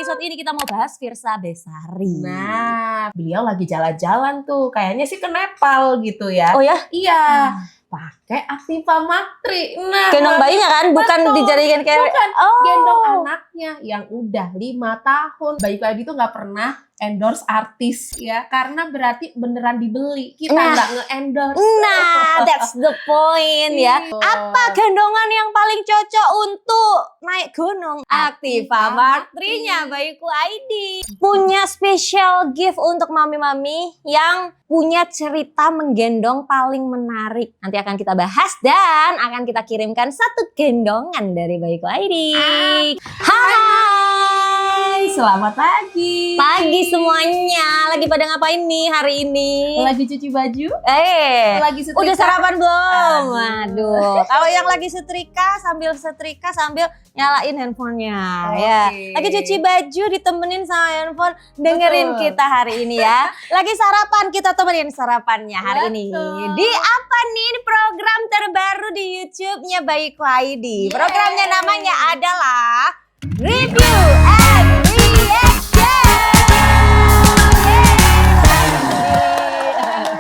episode ini kita mau bahas Firsa Besari. Nah, beliau lagi jalan-jalan tuh, kayaknya sih ke Nepal gitu ya. Oh ya? Iya, pakai Activa Maktri. Nah, Gendong bayinya kan, bukan betul. dijadikan kayak Bukan, gendong anaknya yang udah 5 tahun. Bayiku Adi tuh nggak pernah endorse artis ya, karena berarti beneran dibeli. Kita nggak nge-endorse. Nah, that's the point ya. Iya. Apa gendongan yang paling cocok untuk naik gunung? Activa Maktrinya Bayiku ID. Punya special gift untuk mami-mami yang punya cerita menggendong paling menarik. Nanti akan kita bahas dan akan kita kirimkan satu gendongan dari Bayiku ID. Hai, Selamat pagi. pagi semuanya. Lagi pada ngapain nih hari ini? Lagi cuci baju? Lagi setrika? Udah sarapan belum? Aduh. Waduh. Kalau yang lagi setrika sambil nyalain handphonenya ya. Lagi cuci baju ditemenin sama handphone, dengerin Betul. kita hari ini ya. Lagi sarapan, kita temenin sarapannya hari ini. Betul. Di apa nih? Ini program terbaru di YouTube-nya Bayiku ID. Programnya namanya adalah Review and Reaction.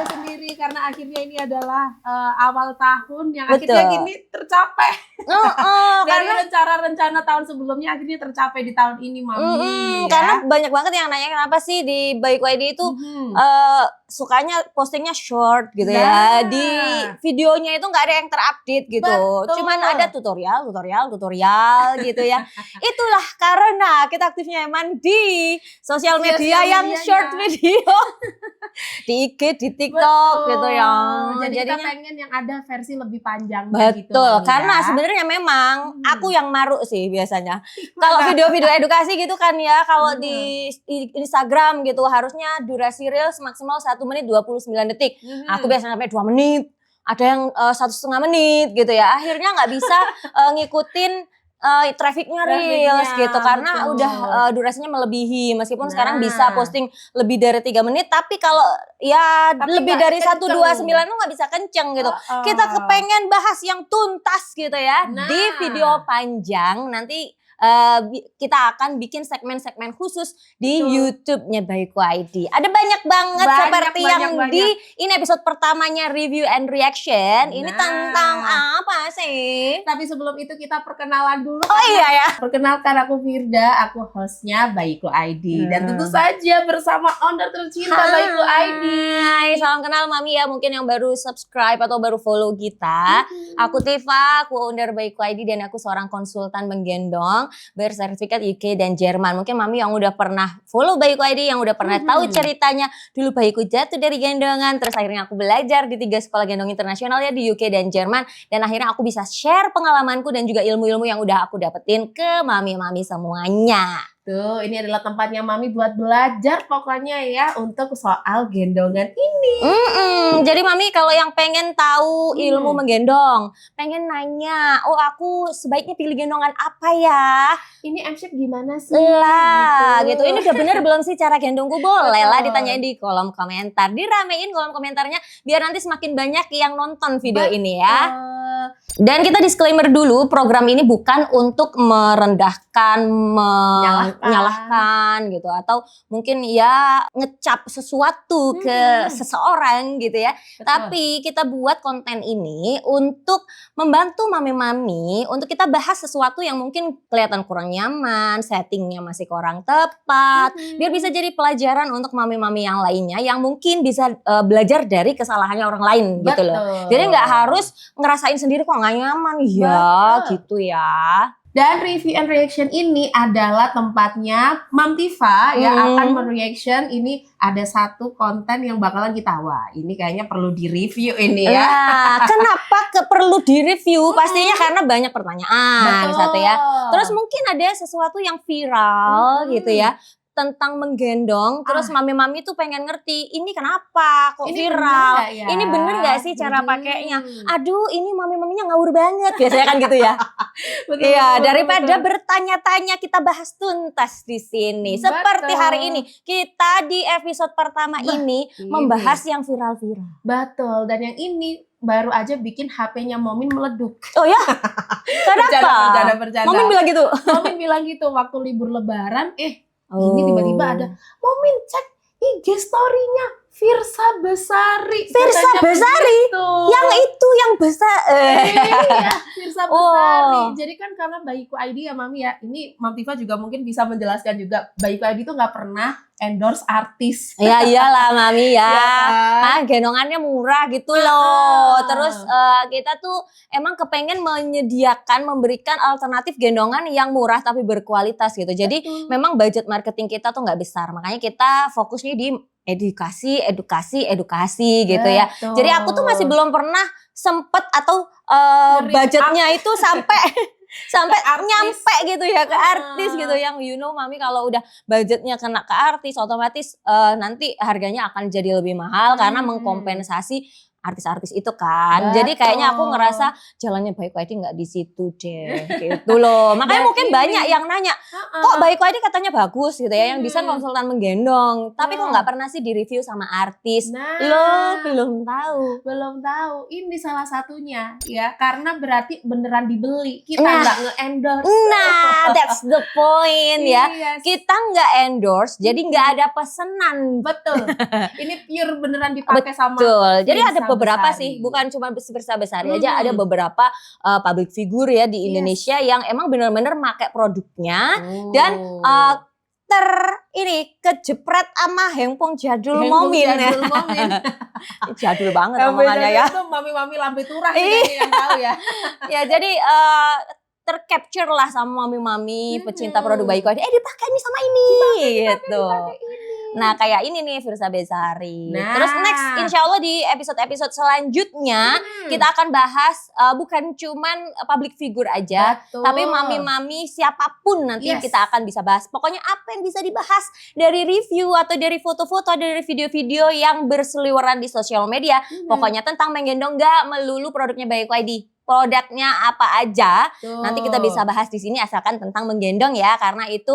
Sendiri karena akhirnya ini adalah awal tahun yang Betul. akhirnya gini tercapai. Dari Karena rencana tahun sebelumnya akhirnya tercapai di tahun ini, Mami. karena banyak banget yang nanya kenapa sih di Bayiku ID itu sukanya postingnya short gitu ya. Nah. Di videonya itu nggak ada yang terupdate gitu. Betul. Cuman ada tutorial gitu ya. Itulah karena kita aktifnya emang di sosial media Sosial yang medianya. short video. Di IG, di TikTok Betul. gitu ya. Jadi kita Jadinya pengen yang ada versi lebih panjang gitu. betul, Mami, karena ya. sebenarnya memang aku yang maruk sih biasanya. Kalau video-video edukasi gitu kan ya, kalau di Instagram gitu harusnya durasi reels maksimal 1 menit 29 detik. Aku biasanya sampai 2 menit, ada yang 1,5 menit gitu ya. Akhirnya nggak bisa ngikutin trafficnya reels Trafficnya, gitu karena betul. udah durasinya melebihi. Meskipun sekarang Nah. bisa posting lebih dari 3 menit, tapi kalau ya Tapi lebih nggak dari kenceng. 129 tuh nggak bisa kenceng gitu. Kita kepengen bahas yang tuntas gitu ya Nah. di video panjang. Nanti kita akan bikin segmen-segmen khusus di Betul. YouTube-nya Bayiku ID. Ada banyak banget Banyak, seperti banyak, yang banyak. di ini episode pertamanya Review and Reaction. Ini Nah. tentang apa sih? Tapi sebelum itu kita perkenalan dulu. Oh iya ya. Perkenalkan, aku Firda, aku hostnya Bayiku ID. Dan tentu saja bersama owner tercinta Bayiku ID. Hai, salam kenal Mami ya. Mungkin yang baru subscribe atau baru follow kita. Aku Tifa, aku owner Bayiku ID dan aku seorang konsultan menggendong bersertifikat UK dan Jerman. Mungkin Mami yang udah pernah follow Bayiku ID, yang udah pernah tahu ceritanya. Dulu bayiku jatuh dari gendongan, terus akhirnya aku belajar di 3 sekolah gendong internasional ya di UK dan Jerman. Dan akhirnya aku bisa share pengalamanku dan juga ilmu-ilmu yang udah aku dapetin ke mami-mami semuanya. Tuh, ini adalah tempatnya Mami buat belajar pokoknya ya untuk soal gendongan ini. Jadi Mami kalau yang pengen tahu ilmu menggendong, pengen nanya, oh aku sebaiknya pilih gendongan apa ya? Ini M-shape gimana sih? Lah, gitu. Ini udah bener belum sih cara gendongku? Boleh lah Betul. ditanyain di kolom komentar. Diramein kolom komentarnya biar nanti semakin banyak yang nonton video ini ya. Dan kita disclaimer dulu, program ini bukan untuk merendahkan, menyalahkan gitu. Atau mungkin ya ngecap sesuatu ke seseorang gitu ya. Betul. Tapi kita buat konten ini untuk membantu mami-mami untuk kita bahas sesuatu yang mungkin kelihatan kurang nyaman, settingnya masih kurang tepat. Biar bisa jadi pelajaran untuk mami-mami yang lainnya yang mungkin bisa belajar dari kesalahannya orang lain gitu loh. Betul. Jadi nggak harus ngerasain sendiri kok nggak nyaman ya gitu ya. Dan review and reaction ini adalah tempatnya Mam Tifa yang akan mereaction. Ini ada satu konten yang bakalan kita, wah ini kayaknya perlu di-review ini ya. Nah, kenapa perlu di-review? Pastinya karena banyak pertanyaan Betul. satu ya. Terus mungkin ada sesuatu yang viral gitu ya tentang menggendong, terus mami-mami tuh pengen ngerti ini kenapa kok Ini viral, bener nggak ya? ini bener gak sih cara pakainya? Aduh ini mami-maminya ngawur banget biasanya kan gitu ya. Betul, Iya, betul, daripada betul. bertanya-tanya kita bahas tuntas di sini. Seperti Betul. hari ini kita di episode pertama ini membahas yang viral-viral. Betul, dan yang ini baru aja bikin HP-nya Momin meleduk. Oh ya? Kenapa? Bercanda. Momin bilang gitu. Momin bilang gitu waktu libur lebaran, Ini tiba-tiba ada, Momin cek IG story-nya Firsa Besari. Firsa Katanya Besari? begitu. Yang itu yang besar. Iya, Firsa Besari. Oh. Jadi kan karena Bayiku ID ya Mami ya, ini Mam Tifa juga mungkin bisa menjelaskan juga, Bayiku ID itu nggak pernah endorse artis. Ya iyalah Mami ya. Iya kan? Gendongannya murah gitu loh. Terus kita tuh emang kepengen menyediakan, memberikan alternatif gendongan yang murah tapi berkualitas gitu. Jadi memang budget marketing kita tuh nggak besar. Makanya kita fokusnya di edukasi gitu ya. Betul. Jadi aku tuh masih belum pernah sempet atau Nge-reach budgetnya itu sampai sampai Ke artis. nyampe gitu ya ke artis gitu, yang Mami kalau udah budgetnya kena ke artis otomatis nanti harganya akan jadi lebih mahal karena mengkompensasi artis-artis itu kan. Jadi kayaknya aku ngerasa jalannya Bayiku ID nggak di situ deh gitu loh. Makanya Dan mungkin ini- banyak yang nanya, kok Bayiku ID katanya bagus gitu ya, yang bisa konsultan menggendong, tapi kok nggak pernah sih di review sama artis. Nah, Loh, belum tahu. belum tahu. Ini salah satunya ya, karena berarti beneran dibeli. Kita Nah. nggak nge-endorse. Nah, that's the point ya. Iya, Kita nggak endorse, jadi nggak ada pesanan. betul. Ini pure beneran dipakai sama. Betul. Jadi Firsa ada beberapa Besari. sih, bukan cuma Firsa Besari aja, ada beberapa public figure ya di Indonesia yang emang bener-bener make produknya dan kejepret ama Hengpong Jadul Momin. Jadul Momin. Jadul banget Yang omongannya ya. Itu mami-mami lambe turah ini yang tahu ya. Ya jadi tercapture lah sama mami-mami pecinta produk Bayiku ID. Dipakai nih sama ini gitu. Nah kayak ini nih Firsa Besari. Nah. Terus next insya Allah di episode-episode selanjutnya kita akan bahas bukan cuman public figure aja. Betul. Tapi mami-mami siapapun nanti Yes. kita akan bisa bahas. Pokoknya apa yang bisa dibahas dari review atau dari foto-foto, dari video-video yang berseliweran di sosial media. Pokoknya tentang menggendong nggak melulu produknya Bayiku ID. Produknya apa aja Betul. nanti kita bisa bahas di sini asalkan tentang menggendong ya, karena itu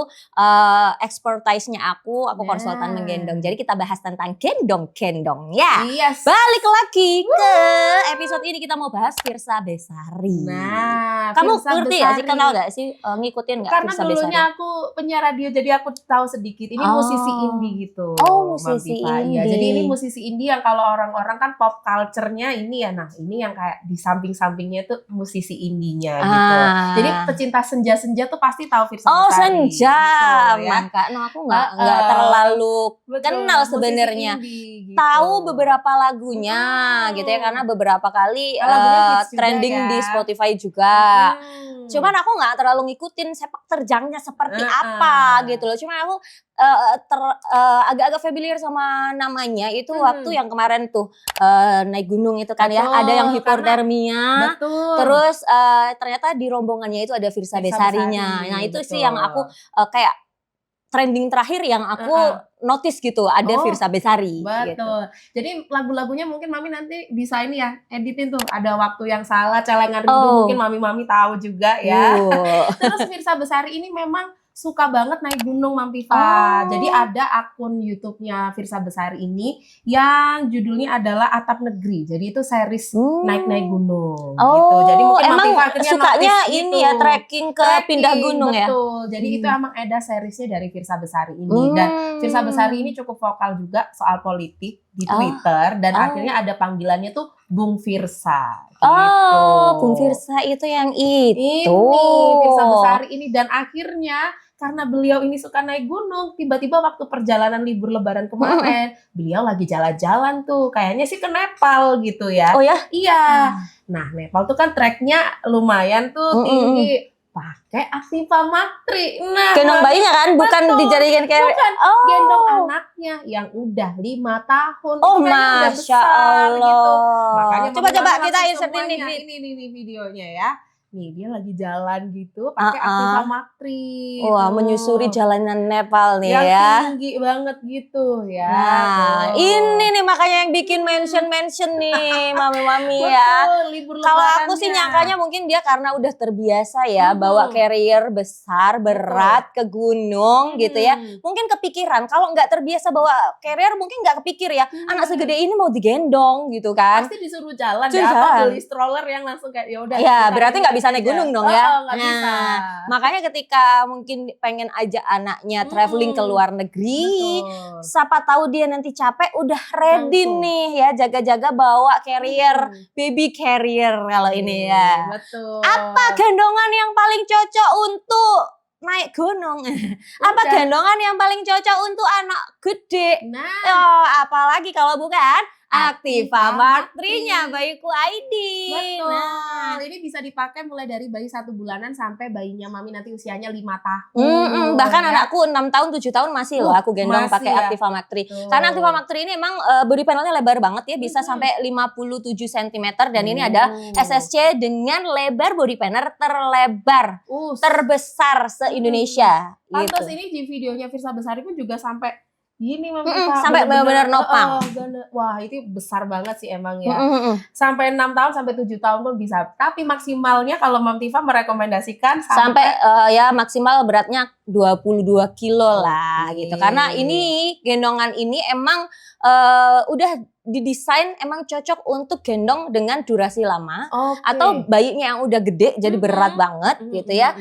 expertise-nya aku konsultan menggendong. Jadi kita bahas tentang gendong ya. Yes. Balik lagi ke episode ini, kita mau bahas Firsa Besari. Nah, Kamu Firsa ngerti gak sih, Besari. kenal gak sih, ngikutin gak Karena Firsa Besari? dulunya aku penyiar radio, jadi aku tahu sedikit. Ini Oh. musisi indie gitu. Oh, Mam musisi Tifa. Iya, indie. jadi ini musisi indie yang kalau orang-orang kan pop culture-nya ini ya. Nah, ini yang kayak di samping-sampingnya itu musisi indinya gitu. Jadi pecinta senja-senja tuh pasti tahu Firsa Oh, Besari. senja, Gitu, ya. Maka aku nggak terlalu Betul, kenal musisi sebenarnya. indie, gitu. Tahu beberapa lagunya gitu ya, karena beberapa kali Lagunya hits juga trending ya. di Spotify juga. Cuman aku nggak terlalu ngikutin sepak terjangnya seperti apa gitu loh. Cuman aku agak-agak familiar sama namanya itu waktu yang kemarin tuh naik gunung itu kan ya, Betul, ada yang hipotermia. Betul. Terus ternyata di rombongannya itu ada Firsa Besarinya. Besari, Nah itu sih betul. yang aku kayak trending terakhir yang aku notice gitu, ada Oh, Firsa Besari. Gitu. Betul. Jadi lagu-lagunya mungkin Mami nanti bisa ini ya, editin tuh. Ada waktu yang salah, celengan rindu, Oh. mungkin Mami juga juga ya. Uh. Terus Firsa Besari ini memang suka banget naik gunung, Mam Tifa. Oh. Jadi ada akun YouTube-nya Firsa Besari ini yang judulnya adalah Atap Negeri. Jadi itu series naik-naik gunung gitu. Oh, Jadi mungkin Mam emang Tifa akhirnya sukanya notice ini gitu. ya, trekking ke pindah gunung ya. Betul. Jadi itu emang ada seriesnya dari Firsa Besari ini. Dan Firsa Besari ini cukup vokal juga soal politik di Twitter. Dan akhirnya ada panggilannya tuh Bung Firsa. Gitu. Oh, Bung Firsa itu yang itu. Ini Firsa Besari ini. Dan akhirnya karena beliau ini suka naik gunung, tiba-tiba waktu perjalanan libur lebaran kemarin, beliau lagi jalan-jalan tuh, kayaknya sih ke Nepal gitu ya. Oh ya? Iya. Nah, Nepal tuh kan treknya lumayan tuh tinggi. Pakai Activa Matri. Nah, Gendong bayinya kan, bukan betul. dijadikan kayak Bukan, oh. gendong anaknya yang udah 5 tahun. Oh, Itu kayaknya udah Masya besar Allah. gitu. Makanya Coba mama-mama kita langsung insertin semuanya. nih. Ini videonya ya. Nih dia lagi jalan gitu pakai Activa Matri. Wah, tuh. menyusuri jalanan Nepal nih yang ya. tinggi banget gitu ya. Nah, Tuh. ini nih makanya yang bikin mention nih mami-mami ya. Betul, libur Kalau lebarannya. aku sih nyangkanya mungkin dia karena udah terbiasa ya bawa carrier besar, berat ke gunung gitu ya. Mungkin kepikiran, kalau nggak terbiasa bawa carrier mungkin nggak kepikir ya. Anak segede ini mau digendong gitu kan. Pasti disuruh jalan Disuruh ya, atau jalan. beli stroller yang langsung kayak ya udah. Ya kita berarti ini nggak bisa bisa naik gunung dong ya. Nggak bisa. Makanya ketika mungkin pengen ajak anaknya traveling ke luar negeri, Betul. siapa tahu dia nanti capek udah ready Langsung. nih ya, jaga-jaga bawa carrier, baby carrier kalau ini ya. Betul. Apa gendongan yang paling cocok untuk naik gunung? Apa Udah. gendongan yang paling cocok untuk anak gede? Nah, Oh, apalagi kalau bukan Activa Activa Mark Mark 3-nya Bayiku ID. betul. Nah, Ini bisa dipakai mulai dari bayi 1 bulanan sampai bayinya Mami nanti usianya 5 tahun. bahkan ya. anakku 6 tahun 7 tahun masih loh aku gendong Masih pakai ya. Activa Mark 3. Tuh. Karena Activa Mark 3 ini emang body panelnya lebar banget ya, bisa sampai 57 cm dan ini ada SSC dengan lebar body panel terlebar, terbesar se-Indonesia Pantes gitu. ini di videonya Firsa Besari pun juga sampai gini Mami. Sampai benar-benar nopang. Wah, itu besar banget sih emang ya. Sampai 6 tahun sampai 7 tahun pun bisa. Tapi maksimalnya kalau Mam Tiva merekomendasikan sampai ya maksimal beratnya 22 kilo lah gitu. Karena ini gendongan ini emang udah didesain emang cocok untuk gendong dengan durasi lama atau bayinya yang udah gede jadi berat banget gitu ya.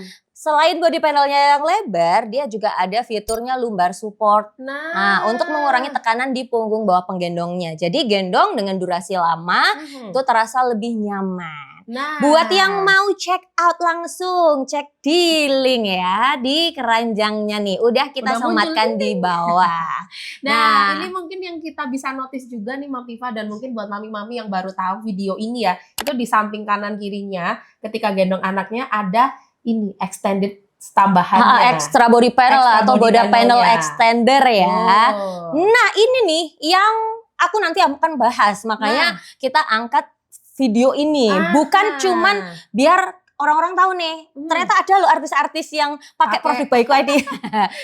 Selain body panelnya yang lebar, dia juga ada fiturnya lumbar support. Nah, untuk mengurangi tekanan di punggung bawah penggendongnya. Jadi gendong dengan durasi lama itu terasa lebih nyaman. Buat yang mau check out langsung, cek di link ya, di keranjangnya nih. Udah kita sematkan di bawah. Nah, ini mungkin yang kita bisa notice juga nih Mam Tiva dan mungkin buat mami-mami yang baru tahu video ini ya, itu di samping kanan kirinya ketika gendong anaknya ada ini extended tambahannya. Extra body panel atau body panel extender ya. Nah, ini nih yang aku nanti akan bahas. Makanya kita angkat video ini. Bukan cuman biar orang-orang tahu nih, ternyata ada loh artis-artis yang pakai produk Bayiku ID.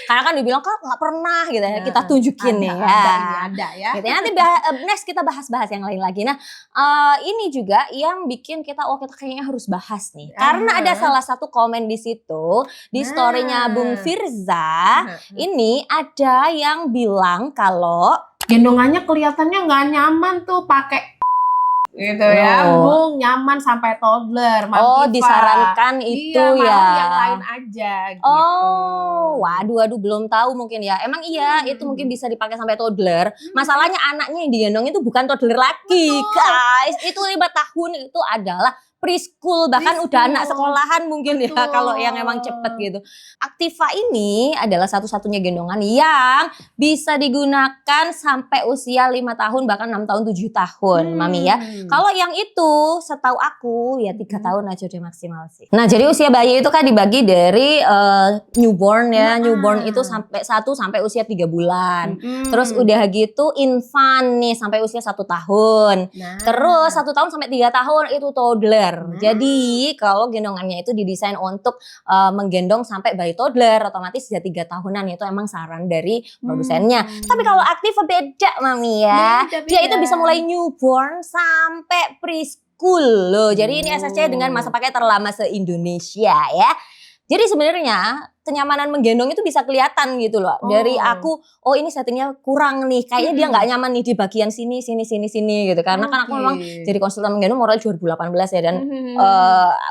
Karena kan dibilang kok nggak pernah gitu ya, kita tunjukin nih ya. Ada ya. Gitu. Nanti next kita bahas-bahas yang lain lagi. Nah, ini juga yang bikin kita kita kayaknya harus bahas nih. Karena ada salah satu komen di situ di story-nya Bung Firza, ini ada yang bilang kalau gendongannya kelihatannya nggak nyaman tuh pakai gitu ya, Bung, nyaman sampai toddler. Disarankan itu ya. Yang lain aja gitu. Waduh, belum tahu mungkin ya. Emang iya, itu mungkin bisa dipakai sampai toddler. Masalahnya anaknya yang digendong itu bukan toddler lagi, guys. Itu 5 tahun itu adalah preschool, bahkan udah anak sekolahan mungkin ya kalau yang emang cepet gitu. Activa ini adalah satu-satunya gendongan yang bisa digunakan sampai usia 5 tahun bahkan 6 tahun 7 tahun Mami ya. Kalau yang itu setahu aku ya 3 tahun aja udah maksimal sih. Nah, jadi usia bayi itu kan dibagi dari newborn ya. Newborn itu sampai 1 sampai usia 3 bulan. Terus udah gitu infant nih sampai usia 1 tahun. Terus 1 tahun sampai 3 tahun itu toddler. Jadi kalau gendongannya itu didesain untuk menggendong sampai bayi toddler, otomatis ya 3 tahunan itu emang saran dari produsennya. Tapi kalau Activa beda Mami ya. Dia itu bisa mulai newborn sampai preschool loh. Jadi ini SSC dengan masa pakai terlama se-Indonesia ya. Jadi sebenarnya kenyamanan menggendong itu bisa kelihatan gitu loh. Dari aku, ini settingnya kurang nih. Kayaknya dia nggak nyaman nih di bagian sini gitu. Karena kan aku memang jadi konsultan menggendong mulai 2018 ya. Dan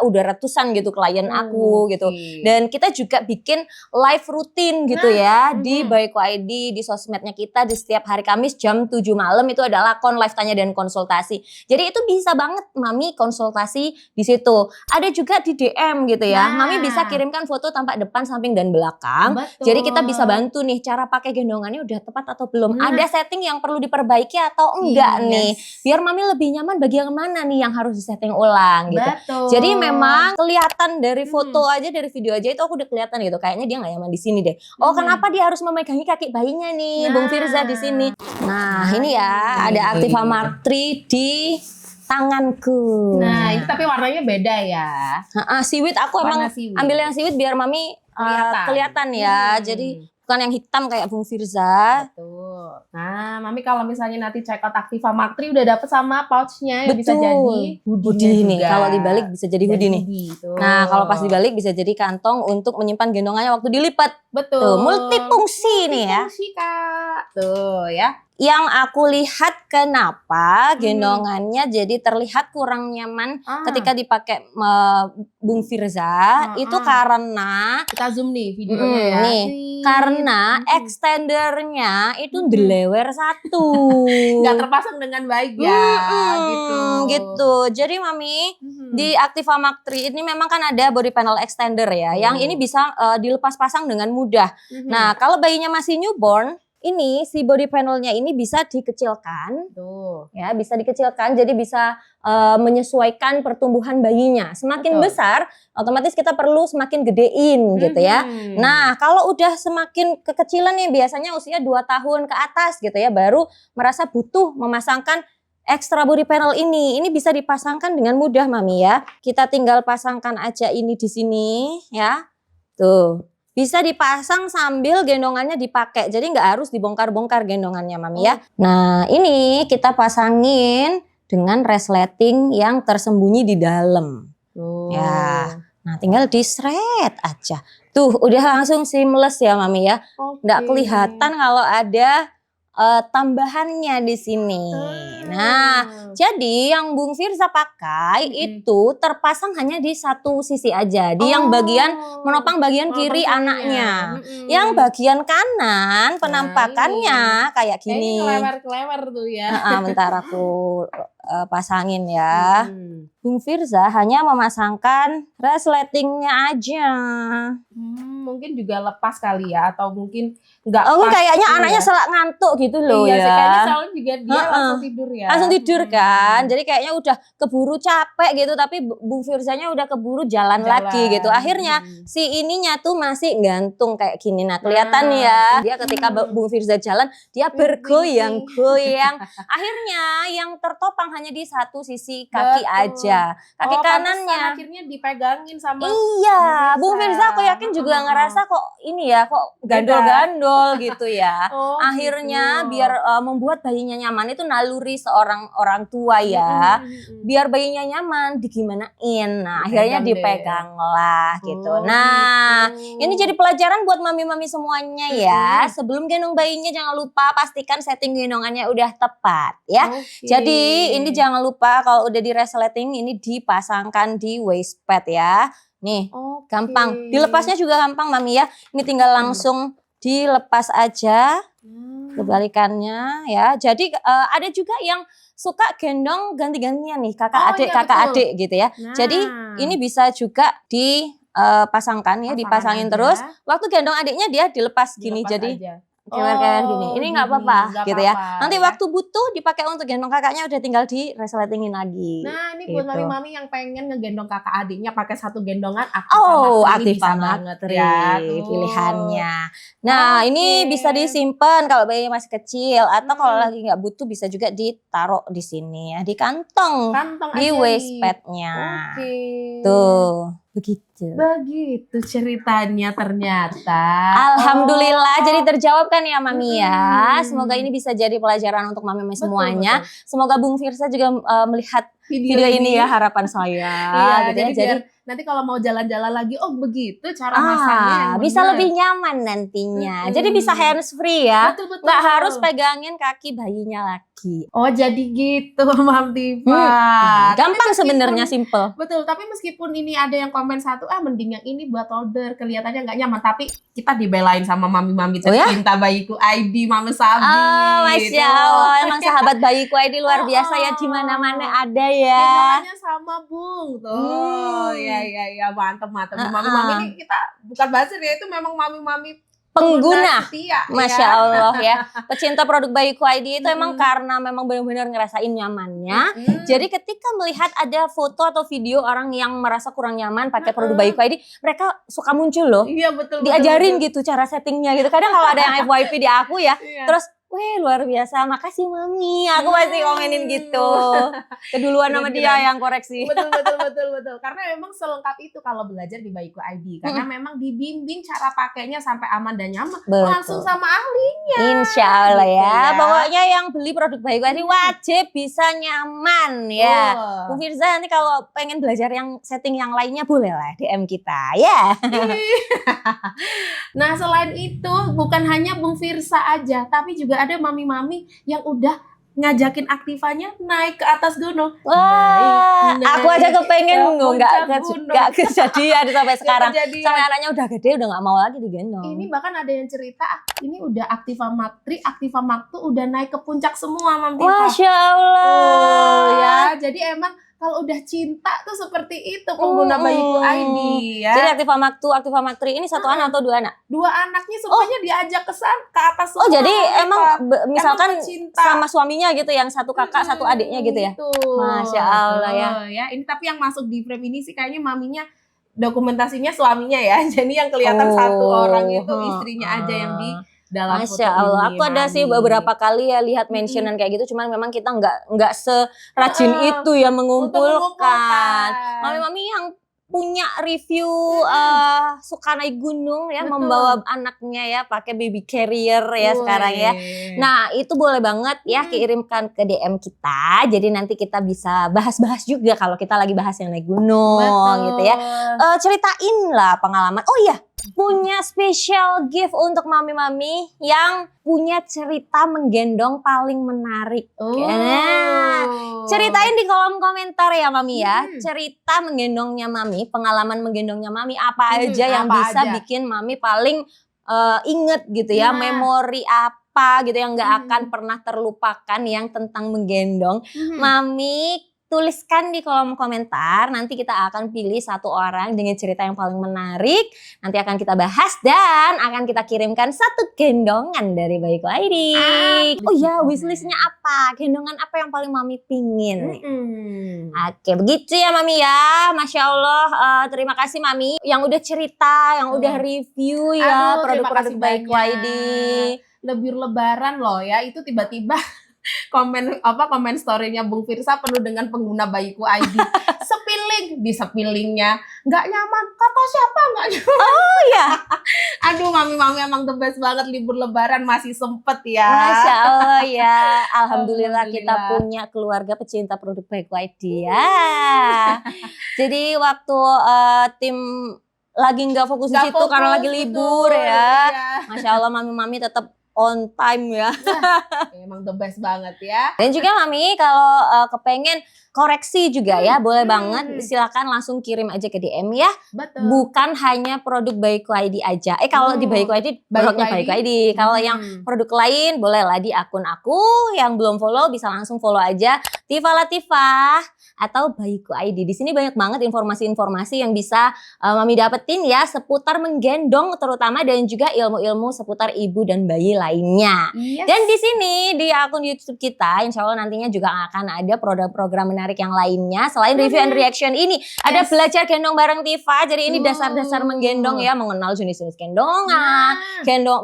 udah ratusan gitu klien aku gitu. Dan kita juga bikin live rutin gitu ya. Di Bayiku ID, di sosmednya kita di setiap hari Kamis jam 7 malam itu adalah live tanya dan konsultasi. Jadi itu bisa banget Mami konsultasi di situ. Ada juga di DM gitu ya. Mami bisa kirimkan foto tampak depan, samping dan belakang. Jadi kita bisa bantu nih cara pakai gendongannya udah tepat atau belum. Ada setting yang perlu diperbaiki atau enggak nih. Biar Mami lebih nyaman bagian mana nih yang harus disetting ulang gitu. Jadi memang kelihatan dari foto aja, dari video aja itu aku udah kelihatan gitu. Kayaknya dia nggak nyaman di sini deh. Kenapa dia harus memegangi kaki bayinya nih, Bung Firza di sini. Nah, ini ya ada Activa Mark 3 di tanganku. Nah, ini tapi warnanya beda ya. Siwit aku emang ambil yang siwit biar Mami kelihatan ya. Jadi bukan yang hitam kayak Bung Firza. Betul. Nah, Mami kalau misalnya nanti check out Activa Mark 3 udah dapet sama pouchnya ya, bisa jadi hoodie nih. Kalau dibalik bisa jadi hoodie nih. Nah, kalau pas dibalik bisa jadi kantong untuk menyimpan gendongannya waktu dilipat. Betul. Multifungsi nih ya. Multifungsi Kak. Tuh ya. yang aku lihat kenapa gendongannya jadi terlihat kurang nyaman ketika dipakai Bung Firza itu karena kita zoom nih videonya ya. nih karena extendernya itu delewer satu. Nggak terpasang dengan baik ya, gitu. Jadi Mami di Activa Mark 3 ini memang kan ada body panel extender ya, yang ini bisa dilepas pasang dengan mudah. Nah, kalau bayinya masih newborn, ini si body panelnya ini bisa dikecilkan, ya bisa dikecilkan, jadi bisa menyesuaikan pertumbuhan bayinya. Semakin besar, otomatis kita perlu semakin gedein gitu ya. Nah, kalau udah semakin kekecilan nih, biasanya usia 2 tahun ke atas gitu ya, baru merasa butuh memasangkan extra body panel ini. Ini bisa dipasangkan dengan mudah Mami ya. Kita tinggal pasangkan aja ini di sini ya. Tuh. Bisa dipasang sambil gendongannya dipakai. Jadi nggak harus dibongkar-bongkar gendongannya Mami ya. Nah, ini kita pasangin dengan resleting yang tersembunyi di dalam. Ya. Nah, tinggal disret aja. Tuh, udah langsung seamless ya Mami ya. Nggak kelihatan kalau ada tambahannya di sini. Nah, jadi yang Bung Firza pakai itu terpasang hanya di satu sisi aja, di yang bagian menopang bagian kiri anaknya. Yang bagian kanan penampakannya kayak gini. Kelewer tuh ya. Bentar aku pasangin ya. Bung Firza hanya memasangkan resletingnya aja. Mungkin juga lepas kali ya, atau mungkin nggak pas. Kayaknya anaknya selak ngantuk gitu loh iya, ya. Iya, kayaknya soalnya juga dia langsung tidur ya. Langsung tidur kan, jadi kayaknya udah keburu capek gitu, tapi Bung Firzanya udah keburu jalan lagi gitu. Akhirnya si ininya tuh masih gantung kayak gini. Nah, kelihatan ya, dia ketika Bung Firza jalan, dia bergoyang-goyang. Akhirnya yang tertopang hanya di satu sisi kaki aja. Kaki kanannya akhirnya dipegangin sama Bung Firza aku yakin juga ngerasa kok ini ya, kok gandol-gandol gitu ya. Akhirnya biar membuat bayinya nyaman, itu naluri seorang orang tua ya. Biar bayinya nyaman digimanain. Nah, akhirnya dipegang lah gitu. Nah, ini jadi pelajaran buat mami-mami semuanya ya. Sebelum gendong bayinya jangan lupa pastikan setting gendongannya udah tepat ya. Jadi ini jangan lupa kalau udah di resleting ini dipasangkan di waist pad ya. Nih, gampang. Dilepasnya juga gampang Mami ya. Ini tinggal langsung dilepas aja. Kebalikannya ya. Jadi ada juga yang suka gendong ganti-gantian nih, kakak adik gitu ya. Nah. Jadi ini bisa juga dipasangkan ya, dipasangin aja. Terus. Waktu gendong adiknya dia dilepas gini jadi aja. Kayak gini, ini nggak apa-apa gitu ya. Nanti waktu butuh dipakai untuk gendong kakaknya udah tinggal di resletingin lagi. Nah ini buat mami-mami yang pengen ngegendong kakak adiknya pakai satu gendongan, Activa Mark 3 ya, pilihannya. Nah ini bisa disimpan kalau bayinya masih kecil, atau kalau lagi nggak butuh bisa juga ditaruh di sini ya, di kantong di waist padnya. Tuh. Begitu ceritanya ternyata. Alhamdulillah jadi terjawab kan ya Mami ya. Semoga ini bisa jadi pelajaran untuk mami semuanya. Semoga Bung Firza juga melihat video ini ya, harapan saya. Jadi nanti kalau mau jalan-jalan lagi, begitu cara masangnya yang bisa lebih nyaman nantinya. Jadi bisa hands free ya. Betul. Nggak harus pegangin kaki bayinya lagi. Oh jadi gitu Mam Tifa. Gampang sebenarnya, simple. Betul, tapi meskipun ini ada yang komen satu, mending yang ini buat order, kelihatannya nggak nyaman. Tapi kita dibelain sama mami-mami tercinta Bayiku ID, Mama Sabi. Masya Allah, emang sahabat Bayiku ID luar biasa ya, di mana-mana ada ya. Gendongannya sama Bung tuh. Ya mantep. Mami-mami ini kita bukan buzzer ya, itu memang mami-mami pengguna setia, Masya Allah ya. Pecinta produk Bayiku ID itu emang karena memang benar-benar ngerasain nyamannya. Jadi ketika melihat ada foto atau video orang yang merasa kurang nyaman pakai produk Bayiku ID, mereka suka muncul loh. Iya betul. Diajarin gitu cara settingnya gitu. Kadang kalau ada yang FYP di aku ya, terus weh luar biasa, makasih Mami, aku masih komenin gitu. Keduluan sama dia yang koreksi. Betul. Karena memang selengkap itu kalau belajar di Bayiku ID. Karena memang dibimbing cara pakainya sampai aman dan nyaman. Langsung sama ahlinya. Insya Allah ya. Pokoknya yang beli produk Bayiku ID wajib bisa nyaman ya. Bu Firza nanti kalau pengen belajar yang setting yang lainnya boleh lah DM kita ya. Nah selain itu bukan hanya Bung Firza aja, tapi juga ada mami-mami yang udah ngajakin aktivanya naik ke atas gunung. Wah, Naik aku aja kepengen puncak gunung. nggak kejadian sampai sekarang. kejadian. Sampai anaknya udah gede udah nggak mau lagi digendong. Ini bahkan ada yang cerita, ini udah Aktiva Matri, Aktiva Maktu udah naik ke puncak semua, Mam Tifa. Masya Allah. Ya, jadi emang kalau udah cinta tuh seperti itu pengguna Bayiku ID ya. Jadi Aktiva Maktu, Aktiva Matri ini satu anak atau dua anak? Dua anaknya semuanya diajak ke atas semua. Oh, jadi emang Tifa. misalkan Emang pecinta. sama suaminya gitu, yang satu kakak, satu adiknya gitu ya? Gitu. Masya Allah ya. Ya. Ini tapi yang masuk di frame ini sih kayaknya maminya dokumentasinya suaminya ya. Jadi yang kelihatan satu orang itu istrinya aja yang di dalam foto Masya Allah, ini, aku ada Mami. sih beberapa kali ya lihat mentionan kayak gitu, cuman memang kita nggak serajin itu ya mengumpulkan. Mami-mami yang punya review suka naik gunung ya, Betul. membawa anaknya ya pakai baby carrier ya sekarang ya. Nah itu boleh banget ya kirimkan ke DM kita, jadi nanti kita bisa bahas-bahas juga kalau kita lagi bahas yang naik gunung gitu ya. Ceritain lah pengalaman. Oh iya, punya special gift untuk mami-mami yang punya cerita menggendong paling menarik. Nah, ceritain di kolom komentar ya Mami ya. Cerita menggendongnya Mami, pengalaman menggendongnya Mami apa aja yang apa bisa aja. bikin Mami paling inget gitu ya. Nah. Memori apa gitu yang gak akan pernah terlupakan yang tentang menggendong. Mami tuliskan di kolom komentar, nanti kita akan pilih satu orang dengan cerita yang paling menarik, nanti akan kita bahas dan akan kita kirimkan satu gendongan dari Bayiku ID. Oh ya, wishlistnya apa? Gendongan apa yang paling Mami pingin? Oke, begitu ya Mami ya. Masya Allah, terima kasih Mami yang udah cerita, yang udah review ya Aduh, terima produk-produk kasih Bayiku banyak. ID. Lebih lebaran loh ya, itu tiba-tiba komen story-nya Bung Firsa penuh dengan pengguna Bayiku ID. Sepiling di sepilingnya nggak nyaman, kata siapa nggak nyaman? Oh ya, Aduh, mami-mami emang the best banget, libur lebaran masih sempet ya. Masya Allah ya. Alhamdulillah kita Alhamdulillah. punya keluarga pecinta produk Bayiku ID ya. Jadi waktu tim lagi nggak fokus di Nggak situ fokus, karena lagi libur betul, ya. iya. Masya Allah mami-mami tetap on time ya. Emang the best banget ya. Dan juga Mami kalau kepengen koreksi juga ya, boleh banget silakan langsung kirim aja ke DM ya. Betul. Bukan hanya produk Bayiku ID aja. Kalau di Bayiku ID produknya Bayiku ID. Kalau yang produk lain bolehlah di akun aku yang belum follow bisa langsung follow aja Tifa Latifah atau Bayiku ID. Di sini banyak banget informasi-informasi yang bisa Mami dapetin ya seputar menggendong terutama dan juga ilmu-ilmu seputar ibu dan bayi lainnya. Yes. Dan di sini di akun YouTube kita insya Allah nantinya juga akan ada program-program menarik yang lainnya selain review and reaction ini. Ada belajar gendong bareng Tifa. Jadi ini dasar-dasar menggendong ya, mengenal jenis-jenis gendongan.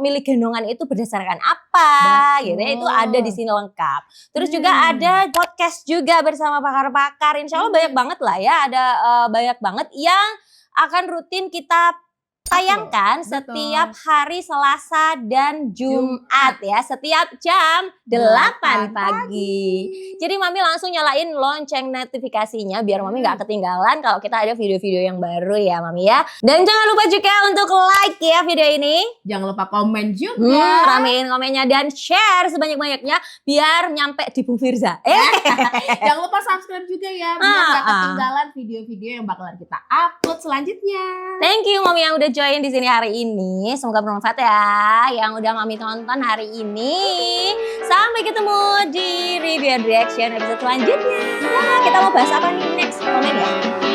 Milih gendongan itu berdasarkan apa gitu ya. Itu ada di sini lengkap. Terus juga ada podcast juga bersama pakar-pakar. Insya Allah banyak banget lah ya. Ada banyak banget yang akan rutin kita tayangkan setiap hari Selasa dan Jumat ya, setiap jam 8 pagi. Jadi Mami langsung nyalain lonceng notifikasinya biar Mami nggak ketinggalan kalau kita ada video-video yang baru ya Mami ya. Dan jangan lupa juga untuk like ya video ini. Jangan lupa komen juga. Ramein komennya dan share sebanyak-banyaknya biar nyampe di Bung Firza. Jangan lupa subscribe juga ya biar gak ketinggalan video-video yang bakalan kita upload selanjutnya. Thank you Mami yang udah join di sini hari ini. Semoga bermanfaat ya yang udah Mami tonton hari ini. Sampai ketemu di review and reaction episode selanjutnya. Kita mau bahas apa nih next? Komen ya.